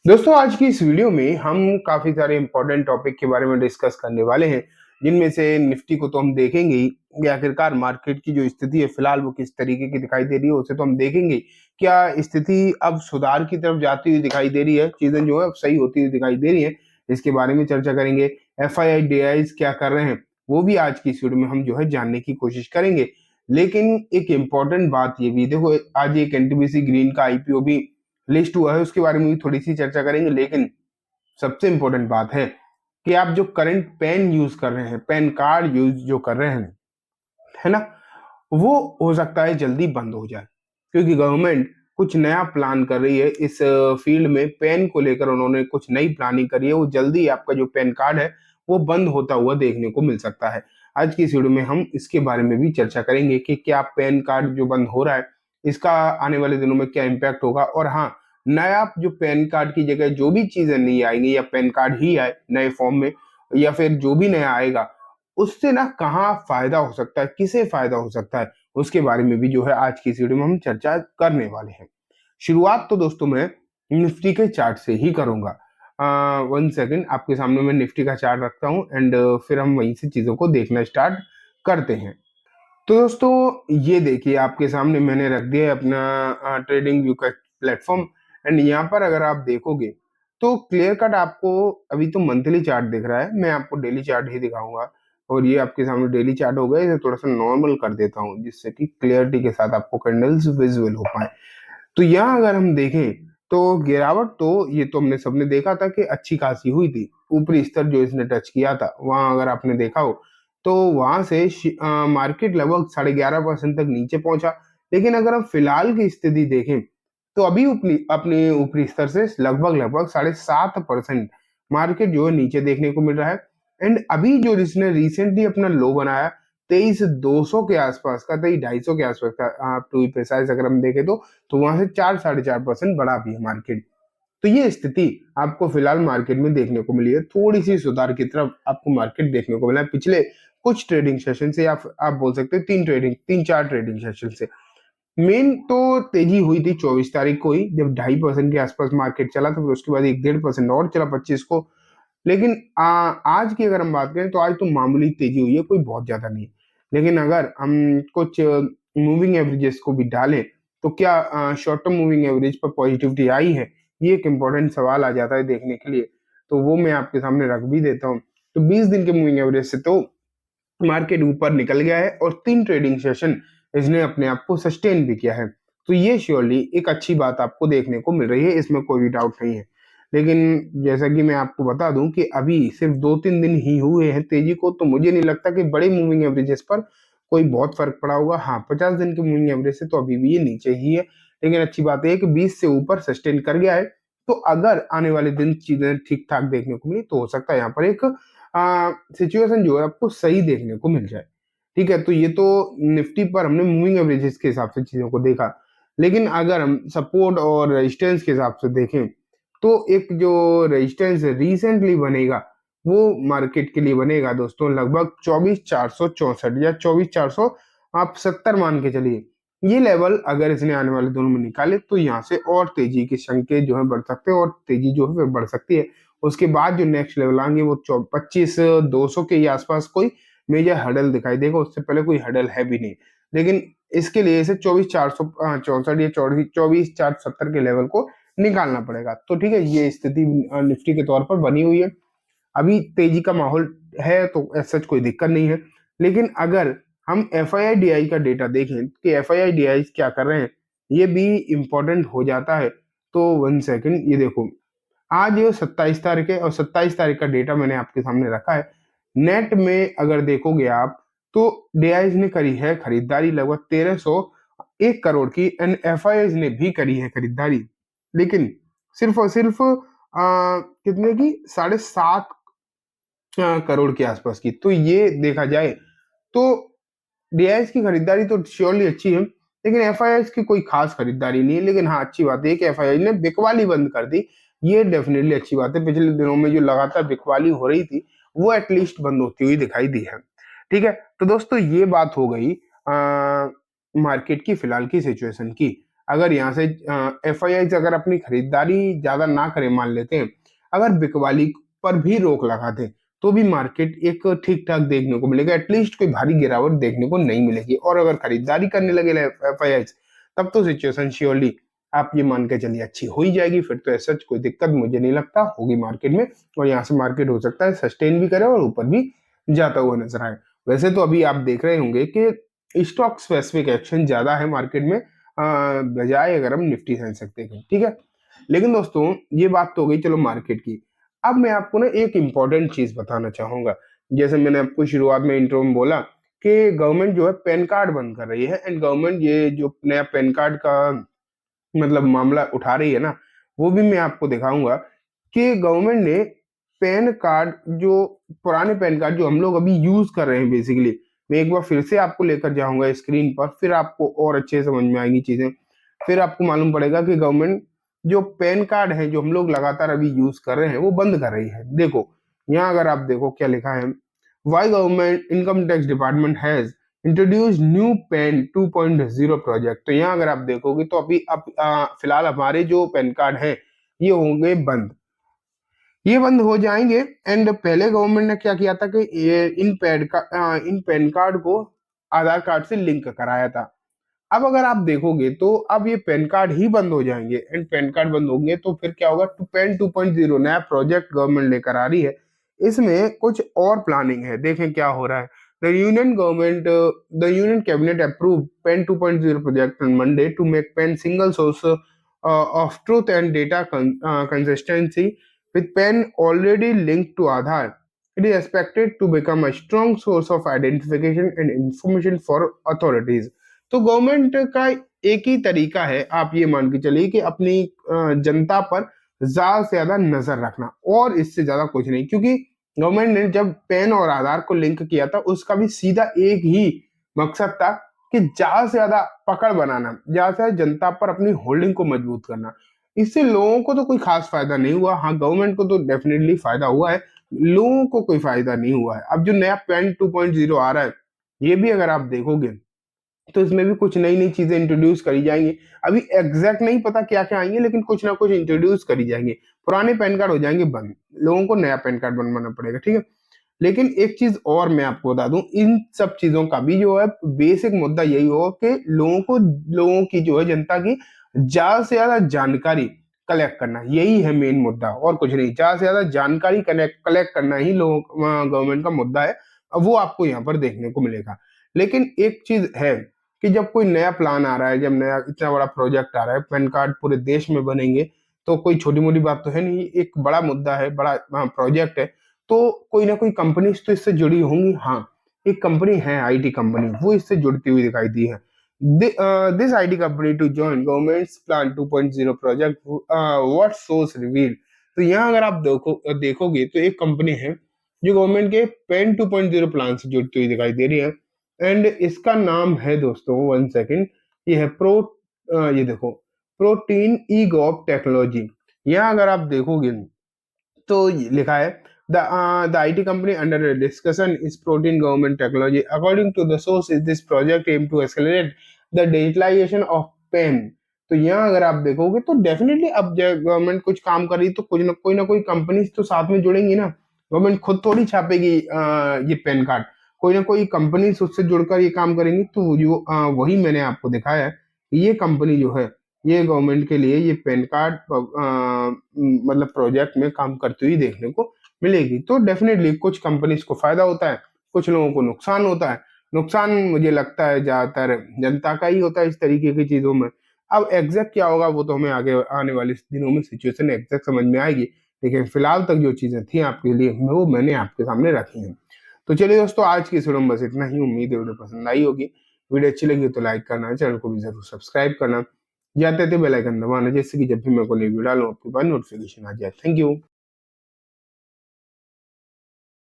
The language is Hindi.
दोस्तों आज की इस वीडियो में हम काफी सारे इंपॉर्टेंट टॉपिक के बारे में डिस्कस करने वाले हैं, जिनमें से निफ्टी को तो हम देखेंगे ही कि आखिरकार मार्केट की जो स्थिति है फिलहाल वो किस तरीके की दिखाई दे रही है, उसे तो हम देखेंगे। क्या स्थिति अब सुधार की तरफ जाती हुई दिखाई दे रही है, चीजें जो है अब सही होती हुई दिखाई दे रही है, इसके बारे में चर्चा करेंगे। एफआईआई डीआईज क्या कर रहे हैं वो भी आज की इस वीडियो में हम जो है जानने की कोशिश करेंगे। लेकिन एक इम्पॉर्टेंट बात ये भी देखो, आज एक एनटीपीसी ग्रीन का आईपीओ भी लिस्ट हुआ है, उसके बारे में भी थोड़ी सी चर्चा करेंगे। लेकिन सबसे इंपॉर्टेंट बात है कि आप जो करंट पेन यूज कर रहे हैं, पेन कार्ड यूज जो कर रहे हैं, है ना, वो हो सकता है जल्दी बंद हो जाए, क्योंकि गवर्नमेंट कुछ नया प्लान कर रही है इस फील्ड में। पेन को लेकर उन्होंने कुछ नई प्लानिंग करी है, वो जल्दी आपका जो पेन कार्ड है वो बंद होता हुआ देखने को मिल सकता है। आज की इस वीडियो में हम इसके बारे में भी चर्चा करेंगे कि क्या पेन कार्ड जो बंद हो रहा है इसका आने वाले दिनों में क्या इम्पैक्ट होगा, और हाँ, नया जो पेन कार्ड की जगह जो भी चीजें नहीं आएंगी या पेन कार्ड ही आए नए फॉर्म में, या फिर जो भी नया आएगा उससे ना कहाँ फायदा हो सकता है, किसे फायदा हो सकता है, उसके बारे में भी जो है आज की इस वीडियो में हम चर्चा करने वाले हैं। शुरुआत तो दोस्तों मैं निफ्टी के चार्ट से ही करूंगा। 1 सेकेंड, आपके सामने मैं निफ्टी का चार्ट रखता हूँ एंड फिर हम वहीं से चीजों को देखना स्टार्ट करते हैं। तो दोस्तों ये देखिए, आपके सामने मैंने रख दिया है अपना ट्रेडिंग व्यू का प्लेटफॉर्म। एंड यहाँ पर अगर आप देखोगे तो क्लियर कट आपको अभी तो मंथली चार्ट दिख रहा है, मैं आपको डेली चार्ट ही दिखाऊंगा। और ये आपके सामने डेली चार्ट हो गया, इसे थोड़ा सा नॉर्मल कर देता हूँ जिससे कि क्लियरिटी के साथ आपको कैंडल्स विजुअल हो पाए। तो यहाँ अगर हम देखें तो गिरावट तो ये तो हमने सबने देखा था कि अच्छी खासी हुई थी। ऊपरी स्तर जो इसने टच किया था वहां अगर आपने देखा हो तो वहां से मार्केट लगभग 11.5% तक नीचे पहुंचा। लेकिन अगर हम फिलहाल की स्थिति देखें तो अभी अपने ऊपरी स्तर से लगभग लगभग 7.5% मार्केट जो है नीचे देखने को मिल रहा है। एंड अभी जो इसने रिसेंटली अपना लो बनाया 23,200 के आसपास का, 23,250 के आसपास का, आप टू बी प्रिसाइज अगर हम देखें तो वहां से 4 साढ़े 4% बढ़ा भी है मार्केट। तो ये स्थिति आपको फिलहाल मार्केट में देखने को मिली है, थोड़ी सी सुधार की तरफ आपको मार्केट देखने को मिला है पिछले कुछ ट्रेडिंग सेशन से, या आप बोल सकते हैं 3 4 ट्रेडिंग सेशन से। मेन तो तेजी हुई थी 24 तारीख को ही, जब 2.5% के आसपास मार्केट चला था, फिर उसके बाद 1 1.5% और चला 25 को। लेकिन आज की अगर हम बात करें तो आज तो मामूली तेजी हुई है, कोई बहुत ज्यादा नहीं है। लेकिन अगर हम कुछ मूविंग एवरेजेस को भी डालें तो क्या शॉर्ट टर्म मूविंग एवरेज पर पॉजिटिविटी आई है, ये एक इंपॉर्टेंट सवाल आ जाता है देखने के लिए। तो वो मैं आपके सामने रख भी देता हूँ। तो 20 दिन के मूविंग एवरेज से तो मार्केट ऊपर निकल गया है और 3 ट्रेडिंग सेशन इसने अपने आप को सस्टेन भी किया है। तो ये श्योरली एक अच्छी बात आपको देखने को मिल रही है, इसमें कोई भी डाउट नहीं है। लेकिन जैसा कि मैं आपको बता दूं कि अभी सिर्फ 2 3 दिन ही हुए हैं तेजी को, तो मुझे नहीं लगता कि बड़े मूविंग एवरेजेस पर कोई बहुत फर्क पड़ा होगा। हाँ, 50 दिन के मूविंग एवरेज से तो अभी भी ये नीचे ही है। लेकिन अच्छी बात है कि 20 से ऊपर सस्टेन कर गया है। तो अगर आने वाले दिन चीजें ठीक ठाक देखने को मिली तो हो सकता है यहाँ पर एक सिचुएशन जो है आपको सही देखने को मिल जाए। ठीक है, तो ये तो निफ्टी पर हमने मूविंग एवरेजेस के हिसाब से चीजों को देखा। लेकिन अगर हम सपोर्ट और रेजिस्टेंस के हिसाब से देखें तो एक जो रेजिस्टेंस रिसेंटली बनेगा वो मार्केट के लिए बनेगा दोस्तों लगभग 24,464 या 24,400, आप 70 मान के चलिए। ये लेवल अगर इसने आने वाले दिनों में निकाले तो यहाँ से और तेजी के संकेत जो है बढ़ सकते हैं, और तेजी जो है फिर बढ़ सकती है। उसके बाद जो नेक्स्ट लेवल आएंगे वो 25,200 के ही आसपास कोई मेजर हडल दिखाई देगा, उससे पहले कोई हडल है भी नहीं। लेकिन इसके लिए इसे 24,464 या 24,470 के लेवल को निकालना पड़ेगा। तो ठीक है, ये स्थिति निफ्टी के तौर पर बनी हुई है। अभी तेजी का माहौल है तो सच कोई दिक्कत नहीं है। लेकिन अगर हम F I I D I का डेटा देखें कि F I I D I क्या कर रहे हैं, ये भी इंपॉर्टेंट हो जाता है। तो 1 सेकेंड, ये देखो, आज 27 तारीख है और 27 तारीख का डेटा मैंने आपके सामने रखा है। नेट में अगर देखोगे आप तो डीआईज ने करी है खरीदारी लगभग 1,301 करोड़ की, एंड एफआईआईज ने भी करी है खरीदारी, लेकिन सिर्फ और सिर्फ कितने की, 7.5 करोड़ के आसपास की। तो ये देखा जाए तो डीआईएस की खरीदारी तो श्योरली अच्छी है, लेकिन एफआईआईएस की कोई खास खरीदारी नहीं है। लेकिन हाँ, अच्छी बात है कि एफआईआई ने बिकवाली बंद कर दी, ये डेफिनेटली अच्छी बात है। पिछले दिनों में जो लगातार बिकवाली हो रही थी वो एटलीस्ट बंद होती हुई दिखाई दी है। ठीक है, तो दोस्तों ये बात हो गई मार्केट की फिलहाल की सिचुएशन की। अगर यहाँ से एफआईआई अगर अपनी खरीदारी ज्यादा ना करे, मान लेते हैं अगर बिकवाली पर भी रोक लगा दे, तो भी मार्केट एक ठीक ठाक देखने को मिलेगा, एटलीस्ट कोई भारी गिरावट देखने को नहीं मिलेगी। और अगर खरीदारी करने लगे एफआईआई, तब तो सिचुएशन श्योरली आप ये मान के चलिए अच्छी हो ही जाएगी। फिर तो ऐसा कोई दिक्कत मुझे नहीं लगता होगी मार्केट में, और यहाँ से मार्केट हो सकता है सस्टेन भी करे और ऊपर भी जाता हुआ नजर आए। वैसे तो अभी आप देख रहे होंगे कि स्टॉक स्पेसिफिक एक्शन ज्यादा है मार्केट में बजाय अगर हम निफ्टी सेंसेक्स देखें, ठीक है। लेकिन दोस्तों ये बात तो हो गई चलो मार्केट की। अब मैं आपको ना एक इम्पॉर्टेंट चीज बताना चाहूंगा। जैसे मैंने आपको शुरुआत में इंट्रो में बोला कि गवर्नमेंट जो है पैन कार्ड बंद कर रही है, एंड गवर्नमेंट ये जो नया पैन कार्ड का मतलब मामला उठा रही है ना, वो भी मैं आपको दिखाऊंगा कि गवर्नमेंट ने पैन कार्ड जो पुराने पैन कार्ड जो हम लोग अभी यूज कर रहे हैं बेसिकली, मैं एक बार फिर से आपको लेकर जाऊंगा स्क्रीन पर, फिर आपको और अच्छे से समझ में आएंगी चीजें। फिर आपको मालूम पड़ेगा कि गवर्नमेंट जो पैन कार्ड है जो हम लोग लगातार अभी यूज कर रहे हैं वो बंद कर रही है। देखो यहाँ अगर आप देखो क्या लिखा है, why government income tax department has introduce new pan 2.0 project. तो यहाँ अगर आप देखोगे तो अभी अब फिलहाल हमारे जो पैन कार्ड है ये होंगे बंद, ये बंद हो जाएंगे। एंड पहले गवर्नमेंट ने क्या किया था कि ये इन पैन कार्ड को आधार कार्ड से लिंक कराया था। अब अगर आप देखोगे तो अब ये पैन कार्ड ही बंद हो जाएंगे, एंड पैन कार्ड बंद होंगे तो फिर क्या होगा, पैन 2.0 नया प्रोजेक्ट गवर्नमेंट लेकर आ रही है। इसमें कुछ और प्लानिंग है, देखें क्या हो रहा है। The union cabinet approve PAN 2.0 project on Monday to make PAN single source of truth and data consistency with PAN already linked to Aadhaar. It is expected to become a strong source of identification and information for authorities. तो गवर्नमेंट का एक ही तरीका है, आप ये मान के चलिए कि अपनी जनता पर ज्यादा से ज्यादा नजर रखना, और इससे ज्यादा कुछ नहीं। क्योंकि गवर्नमेंट ने जब पैन और आधार को लिंक किया था उसका भी सीधा एक ही मकसद था कि ज्यादा से ज्यादा पकड़ बनाना, ज्यादा से ज्यादा जनता पर अपनी होल्डिंग को मजबूत करना। इससे लोगों को तो कोई खास फायदा नहीं हुआ, हाँ गवर्नमेंट को तो डेफिनेटली फायदा हुआ है, लोगों को कोई फायदा नहीं हुआ है। अब जो नया पैन 2.0 आ रहा है ये भी अगर आप देखोगे तो इसमें भी कुछ नई नई चीजें इंट्रोड्यूस करी जाएंगी। अभी एग्जैक्ट नहीं पता क्या क्या आएंगे, लेकिन कुछ ना कुछ इंट्रोड्यूस करी जाएंगे। पुराने पैन कार्ड हो जाएंगे बंद, लोगों को नया पैन कार्ड बनवाना पड़ेगा, ठीक है। लेकिन एक चीज और मैं आपको बता दूं, इन सब चीजों का भी जो है बेसिक मुद्दा यही होगा कि लोगों की जो है जनता की ज्यादा से ज्यादा जानकारी कलेक्ट करना, यही है मेन मुद्दा और कुछ नहीं। ज्यादा से ज्यादा जानकारी कलेक्ट करना ही लोगों गवर्नमेंट का मुद्दा है, वो आपको यहाँ पर देखने को मिलेगा। लेकिन एक चीज है कि जब कोई नया प्लान आ रहा है, जब नया इतना बड़ा प्रोजेक्ट आ रहा है, पैन कार्ड पूरे देश में बनेंगे, तो कोई छोटी मोटी बात तो है नहीं, एक बड़ा मुद्दा है, बड़ा प्रोजेक्ट है। तो कोई ना कोई कंपनीज तो इससे जुड़ी होंगी। हाँ एक कंपनी है आईटी कंपनी, वो इससे जुड़ती हुई दिखाई दी है। This IT company to join government's plan 2.0 project, what source reveal. तो यहाँ अगर आप देखोगे तो एक कंपनी है जो गवर्नमेंट के पेन 2.0 प्लान से जुड़ती हुई दिखाई दे रही है। एंड इसका नाम है दोस्तों, वन सेकेंड, ये है ये देखो, प्रोटीन ईगॉप टेक्नोलॉजी। यहाँ अगर आप देखोगे तो ये लिखा है the IT company under discussion is Protein Government Technology. According to the source, is this project aim to accelerate the digitalization of pen. तो यहाँ अगर आप देखोगे तो डेफिनेटली अब गवर्नमेंट कुछ काम कर रही तो कोई ना कोई कंपनी तो साथ में जुड़ेंगी ना। गवर्नमेंट खुद थोड़ी छापेगी ये पेन कार्ड, कोई ना कोई कंपनी उससे जुड़कर ये काम करेंगी। तो जो वही मैंने आपको दिखाया है, ये कंपनी जो है ये गवर्नमेंट के लिए ये पेन कार्ड मतलब प्रोजेक्ट में काम करती हुई देखने को मिलेगी। तो डेफिनेटली कुछ कंपनीज को फायदा होता है, कुछ लोगों को नुकसान होता है। नुकसान मुझे लगता है ज्यादातर जनता का ही होता है इस तरीके की चीजों में। अब एग्जैक्ट क्या होगा वो तो हमें आगे आने वाले दिनों में सिचुएशन एग्जैक्ट समझ में आएगी, लेकिन फिलहाल तक जो चीजें थी आपके लिए वो मैंने आपके सामने रखी हैं। तो चलिए दोस्तों आज की इस वीडियो में बस इतना ही, उम्मीद है वीडियो पसंद आई होगी। वीडियो अच्छी लगी तो लाइक करना, चैनल को भी जरूर सब्सक्राइब करना, जाते थे बेल आइकन दबाना, जैसे कि जब भी मैं कोई वीडियो डालूं आपके पास नोटिफिकेशन आ जाए। Thank you.